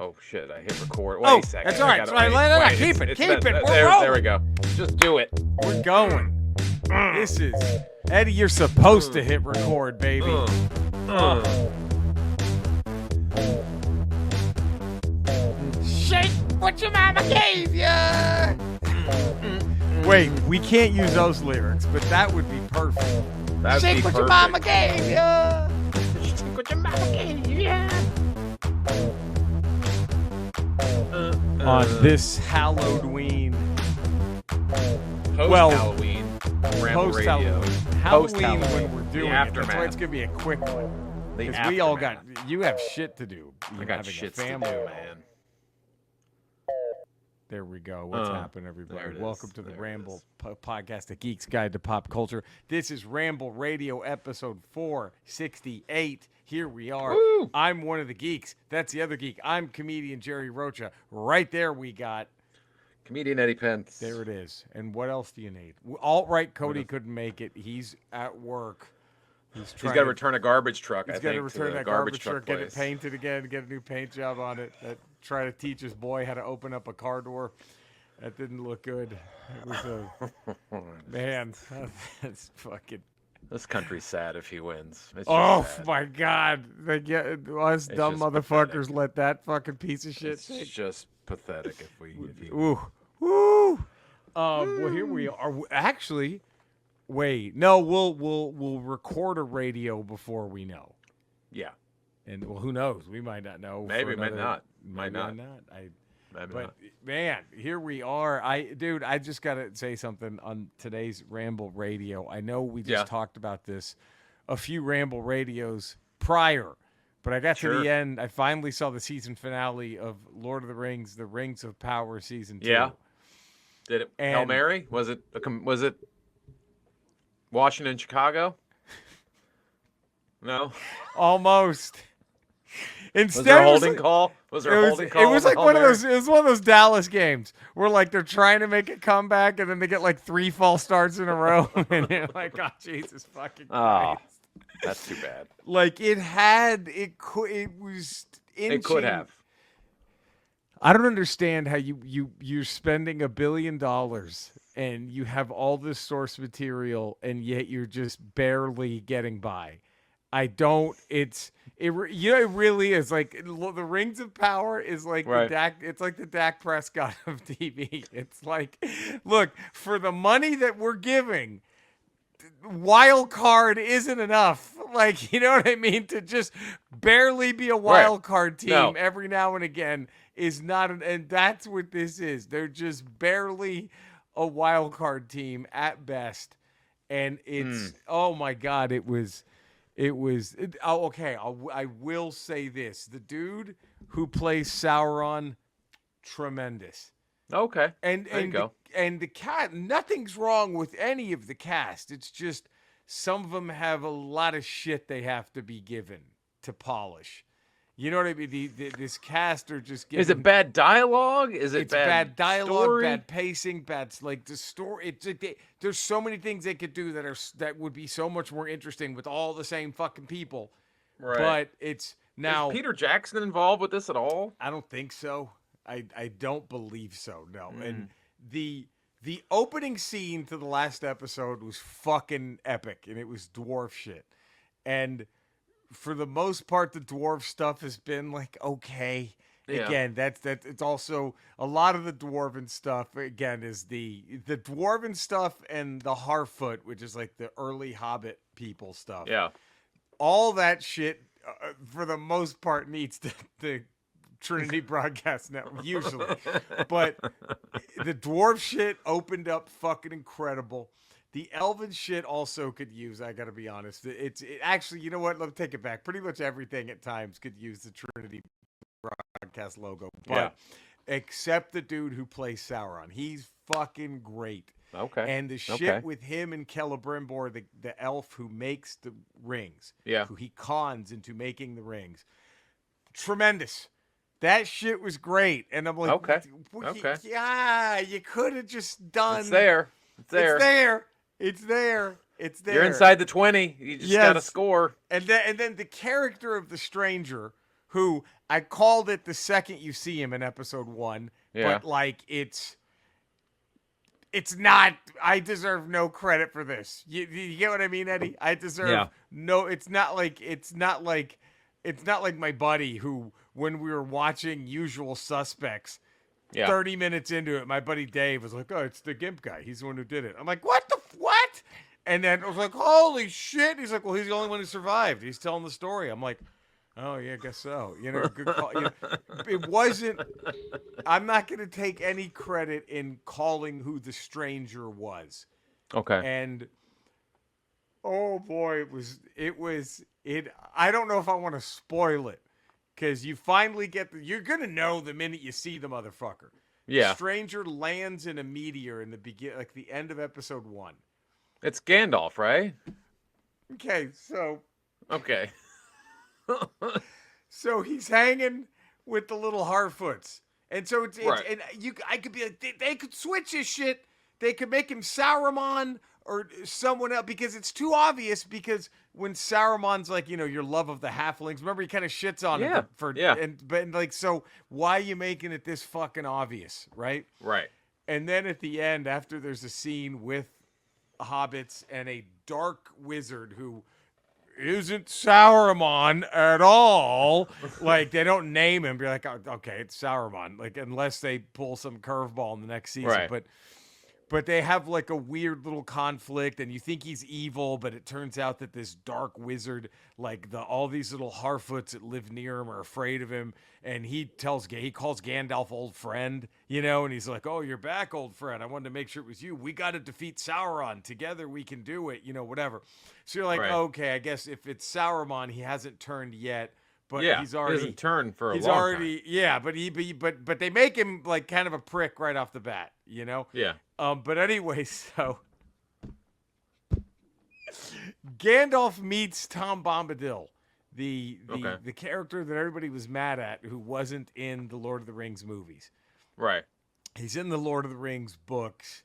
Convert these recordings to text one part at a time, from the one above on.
Oh shit! I hit record. Wait Oh, a second. that's all right. Keep it. We're rolling. There we go. Just do it. We're going. This is Eddie. You're supposed to hit record, baby. Shake what your mama gave ya. Wait, we can't use those lyrics, but that would be perfect. Shake what your mama gave ya. Shake what your mama gave ya. On this Halloween. Post-Halloween. Ramble Radio. Halloween when we're doing it. Aftermath. That's why it's going to be a quick one. Because we all got, you have shit to do. I got shit to do, man. There we go. What's happening, everybody? Welcome to the There Ramble podcast, the Geek's Guide to Pop Culture. This is Ramble Radio, episode 468. Here we are. Woo! I'm one of the geeks. That's the other geek. I'm comedian Jerry Rocha. Right there we got Comedian Eddie Pence. There it is. And what else do you need? Alt-right Cody couldn't make it. He's at work. He's got to return a garbage truck. He's got to return that garbage truck, get place. it painted again, get a new paint job on it. Try to teach his boy how to open up a car door. That didn't look good. It was man, that's fucking. This country's sad if he wins. My God! Us dumb motherfuckers pathetic. let that fucking piece of shit. It's just pathetic if he Ooh, woo. Well, here we are. Actually, wait. No, we'll record a radio before we know. Yeah. And well, who knows? We might not know. Maybe, might not. Might not. Maybe But not. man, here we are. I just gotta say something on today's Ramble Radio. I know we just talked about this a few Ramble Radios prior, but I got to the end. I finally saw the season finale of Lord of the Rings: The Rings of Power season 2. Yeah. Did it? Hail Mary? Was it Washington, Chicago? No. Almost. Was Instead, there a holding call? Was there a holding call? It was like one of those. It was one of those Dallas games where like they're trying to make a comeback and then they get like 3 false starts in a row, and you're like, "Oh Jesus fucking Christ!" That's too bad. Like it was. It could have. I don't understand how you're spending $1 billion and you have all this source material and yet you're just barely getting by. I don't. It really is like the Rings of Power is like the Dak. It's like the Dak Prescott of TV. It's like, look, for the money that we're giving, wild card isn't enough. Like, you know what I mean? To just barely be a wild card team every now and again is not and that's what this is. They're just barely a wild card team at best, and it's oh my God, I will say this. The dude who plays Sauron, tremendous. Okay. And there you go. And the cast, nothing's wrong with any of the cast. It's just some of them have a lot of shit they have to be given to polish. You know what I mean? This cast are just given. Is it bad dialogue? Is it bad dialogue, story? bad pacing, bad like the story. It's like there's so many things they could do that would be so much more interesting with all the same fucking people. Right. But it's now. Is Peter Jackson involved with this at all? I don't think so. I don't believe so. No. And the opening scene to the last episode was fucking epic, and it was dwarf shit. And for the most part, the dwarf stuff has been like okay. Yeah. Again, that's it's also a lot of the dwarven stuff. Again, is the dwarven stuff and the Harfoot, which is like the early Hobbit people stuff. Yeah, all that shit for the most part needs the Trinity Broadcast Network usually, but the dwarf shit opened up fucking incredible. The elven shit also could use, I gotta be honest. It actually, you know what? Let me take it back. Pretty much everything at times could use the Trinity Broadcast logo. But except the dude who plays Sauron. He's fucking great. Okay. And the shit with him and Celebrimbor, the elf who makes the rings. Yeah. Who he cons into making the rings. Tremendous. That shit was great. And I'm like, yeah, you could have just done. It's there. It's there. You're inside the 20. You just got to score. And then the character of the stranger who I called it the second you see him in episode 1, Yeah. but like it's not. I deserve no credit for this. You get what I mean, Eddie? I deserve no. It's not like my buddy who, when we were watching Usual Suspects, Yeah. 30 minutes into it, my buddy Dave was like, "Oh, it's the Gimp guy. He's the one who did it." I'm like, what? And then I was like, "Holy shit!" He's like, "Well, he's the only one who survived. He's telling the story." I'm like, "Oh yeah, I guess so." Good call. It wasn't. I'm not going to take any credit in calling who the stranger was. Okay. And oh boy, it. I don't know if I want to spoil it, because you finally get you're gonna know the minute you see the motherfucker. Yeah. The stranger lands in a meteor in the end of episode 1. It's Gandalf, right? Okay, so Okay. so he's hanging with the little Harfoots, and so it's Right. and I could be like, they could switch his shit. They could make him Saruman or someone else, because it's too obvious. Because when Saruman's like, your love of the halflings, remember he kind of shits on him but so why are you making it this fucking obvious, right? Right. And then at the end, after there's a scene with hobbits and a dark wizard who isn't Saruman at all. Like, they don't name him. You're like, oh, okay, it's Saruman. Like, unless they pull some curveball in the next season. Right. But they have like a weird little conflict, and you think he's evil, but it turns out that this dark wizard, like all these little Harfoots that live near him are afraid of him, and he calls Gandalf old friend, and he's like, "Oh, you're back, old friend. I wanted to make sure it was you. We got to defeat Sauron together. We can do it. Whatever." So you're like, Right. Okay, I guess if it's Sauron, he hasn't turned yet. But he's he already hasn't turned for a he's long already time. yeah, but they make him like kind of a prick right off the bat, Yeah. But anyway, so Gandalf meets Tom Bombadil, the character that everybody was mad at, who wasn't in the Lord of the Rings movies. Right. He's in the Lord of the Rings books.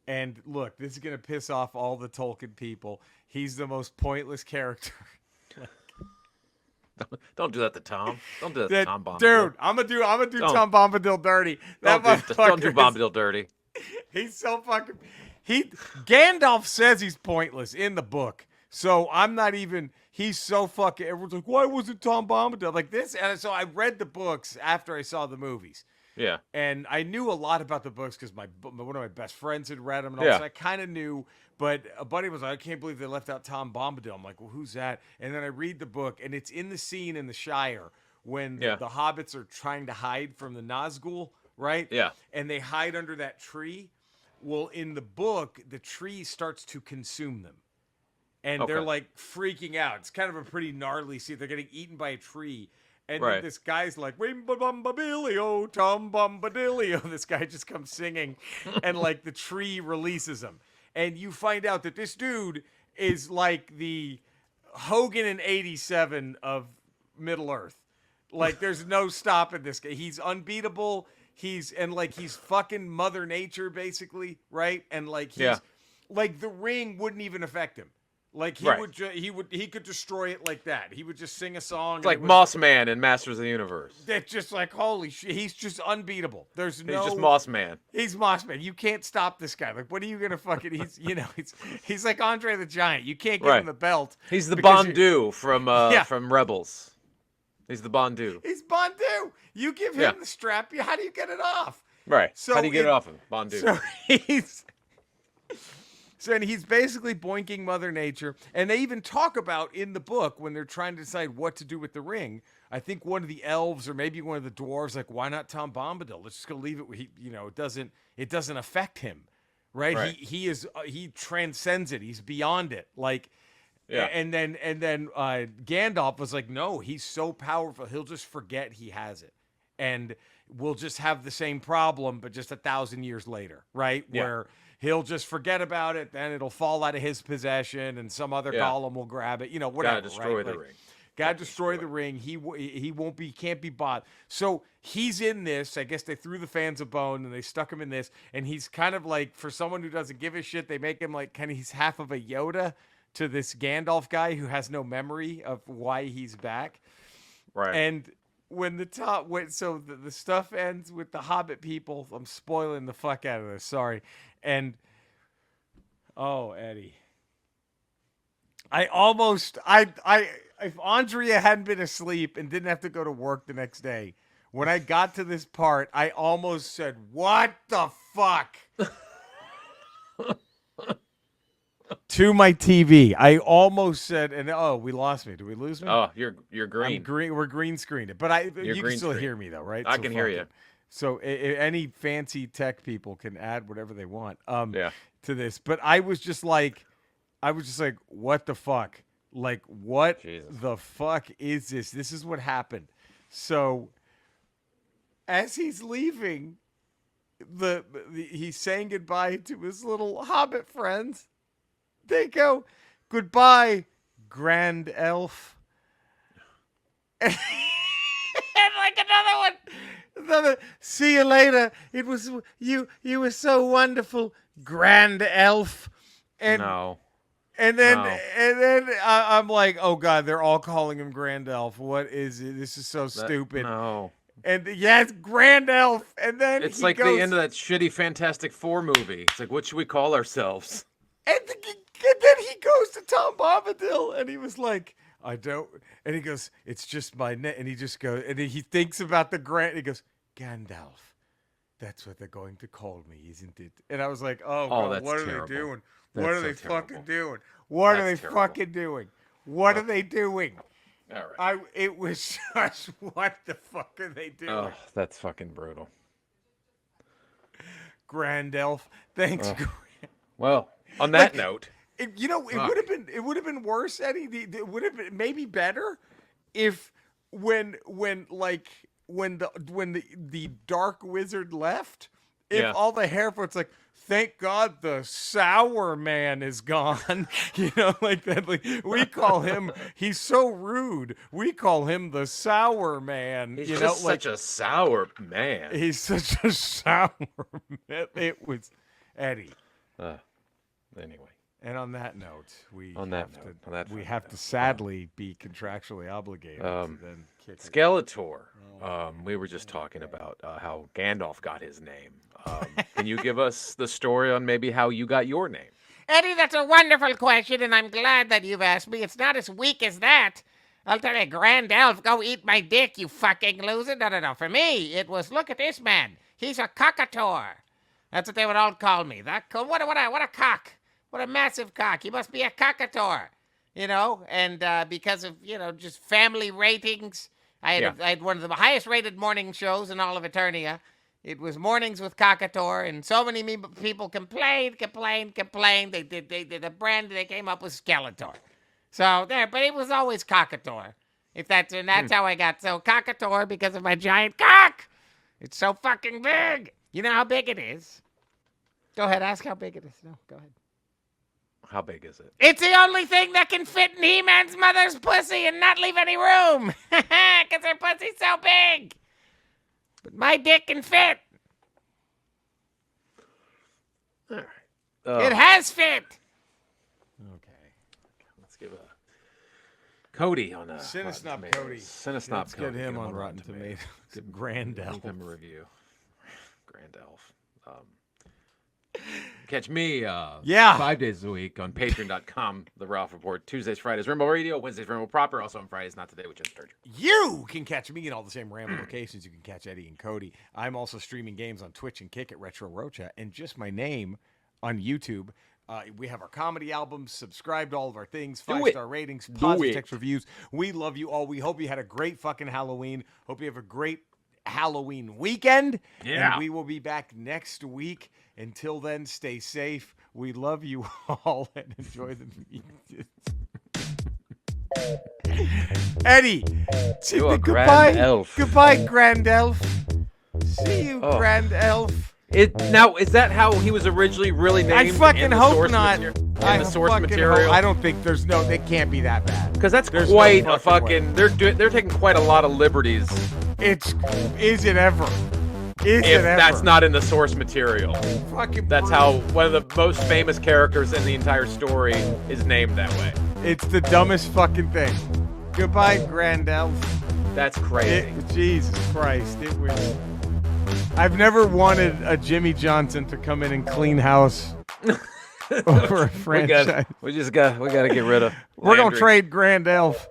And look, this is going to piss off all the Tolkien people. He's the most pointless character. Don't do that to Tom. Don't do that to Tom Bombadil. Dude, I'm gonna do Tom Bombadil dirty. Don't do Bombadil dirty. He's so fucking. Gandalf says he's pointless in the book, so I'm not even. He's so fucking. Everyone's like, why wasn't Tom Bombadil like this? And so I read the books after I saw the movies. Yeah. And I knew a lot about the books because one of my best friends had read them, and so I kind of knew. But a buddy was like, I can't believe they left out Tom Bombadil. I'm like, well, who's that? And then I read the book, and it's in the scene in the Shire when the hobbits are trying to hide from the Nazgul, right? Yeah. And they hide under that tree. Well, in the book, the tree starts to consume them. And they're like freaking out. It's kind of a pretty gnarly scene. They're getting eaten by a tree. And then this guy's like, Wimba Bombadilio, Tom Bombadilio. This guy just comes singing, and like the tree releases him. And you find out that this dude is like the Hogan in 87 of Middle Earth. Like, there's no stopping this guy. He's unbeatable. He's fucking Mother Nature, basically, right? And like like the ring wouldn't even affect him. Like he could destroy it like that. He would just sing a song. It's like Moss Man in Masters of the Universe. That's just like, holy shit. He's just unbeatable. He's just Moss Man. He's Moss Man. You can't stop this guy. Like, what are you gonna fucking? He's like Andre the Giant. You can't give him the belt. He's the Bondu from Rebels. He's the Bondu. He's Bondu. You give him the strap. How do you get it off? Right. So how do you get it off him? Bondu. And he's basically boinking Mother Nature. And they even talk about in the book when they're trying to decide what to do with the ring. I think one of the elves or maybe one of the dwarves like, why not Tom Bombadil? Let's just go leave it. It doesn't affect him, right? He transcends it. He's beyond it. Like, and then Gandalf was like, no, he's so powerful. He'll just forget he has it, and we'll just have the same problem, but just 1,000 years later, right? Yeah. Where he'll just forget about it, then it'll fall out of his possession, and some other golem will grab it. Whatever. Gotta destroy the ring. Gotta destroy the ring. He can't be bought. So he's in this. I guess they threw the fans a bone and they stuck him in this. And he's kind of like, for someone who doesn't give a shit, they make him like he's half of a Yoda to this Gandalf guy who has no memory of why he's back. Right. And the stuff ends with the Hobbit people. I'm spoiling the fuck out of this. Sorry. And Eddie, if Andrea hadn't been asleep and didn't have to go to work the next day, when I got to this part, I almost said, "What the fuck?" to my TV. I almost said, and we lost me. Did we lose me? Oh, you're green. I'm green. We're green screened it, but you can still hear me though, right? I can hear you. So any fancy tech people can add whatever they want. Yeah. To this, but I was just like, what the fuck? Like, what the fuck is this? This is what happened. So, as he's leaving, he's saying goodbye to his little Hobbit friends. They go, "Goodbye, Grand Elf." And like another, "See you later. It was you were so wonderful, Grand Elf." And And then I'm like, oh God, they're all calling him Grand Elf. What is it? This is so stupid. No. And yes, Grand Elf. And then it's like the end of that shitty Fantastic Four movie. It's like, what should we call ourselves? And then he goes to Tom Bombadil, and he was like, I don't. And he goes, it's just my name. And he just goes, and he thinks about the Grand. He goes, Gandalf. That's what they're going to call me, isn't it? And I was like, oh God, what are they doing? What are they fucking doing? What are they fucking doing? What are they doing? All right. It was just, what the fuck are they doing? Oh, that's fucking brutal. Grand Elf. Thanks. Well, on that note, it would have been worse, Eddie. It would have been maybe better if when the Dark Wizard left, if all the Harefoot's like, thank God the Sour Man is gone. Like that. Like, we call him, he's so rude. We call him the Sour Man. He's just such a sour man. He's such a sour man. It was Eddie. Anyway. And on that note, we have to sadly be contractually obligated to then kick Skeletor. We were just talking about how Gandalf got his name. Can you give us the story on maybe how you got your name? Eddie, that's a wonderful question, and I'm glad that you've asked me. It's not as weak as that. I'll tell you, Grand Elf, go eat my dick, you fucking loser. No. For me, it was, look at this man. He's a cockator. That's what they would all call me. What a cock. What a massive cock. He must be a cockator. And because of, just family ratings, I had one of the highest rated morning shows in all of Eternia. It was Mornings with Cockator, and so many people complained. They did a brand they came up with Skeletor. So there, but it was always Cockator. That's how I got so Cockator, because of my giant cock. It's so fucking big. You know how big it is? Go ahead, ask how big it is. No, go ahead. How big is it? It's the only thing that can fit in He-Man's mother's pussy and not leave any room. Because her pussy's so big. But my dick can fit. All right. It has fit. Okay. Let's give Cody on a Cinesnob Cody. Cinesnob Let's Cody. Get him on Rotten Tomatoes. Grand Elf. Give him a review. Grand Elf. Catch me 5 days a week on patreon.com, The Ralph Report. Tuesdays, Fridays, Ramble Radio. Wednesdays, Ramble Proper. Also on Fridays, Not Today with Jim Sturgeon. You can catch me in all the same Ramble locations. You can catch Eddie and Cody. I'm also streaming games on Twitch and Kick at Retro Rocha, and just my name on YouTube. We have our comedy albums. Subscribe to all of our things. 5-star ratings, positive text reviews. We love you all. We hope you had a great fucking Halloween. Hope you have a great Halloween weekend. Yeah. And we will be back next week. Until then, stay safe. We love you all and enjoy the music. Eddie, Grand Elf. Goodbye, Grand Elf. See you, Grand Elf. Now, is that how he was originally really named? I fucking hope not. The source material. I don't think it can't be that bad. Because that's quite a fucking. They're taking quite a lot of liberties. Is it ever? If that's not in the source material. That's how one of the most famous characters in the entire story is named that way. It's the dumbest fucking thing. Goodbye, Grand Elf. That's crazy. Jesus Christ! It was. I've never wanted a Jimmy Johnson to come in and clean house over a franchise. We got to get rid of. We're gonna Landry. trade Grand Elf.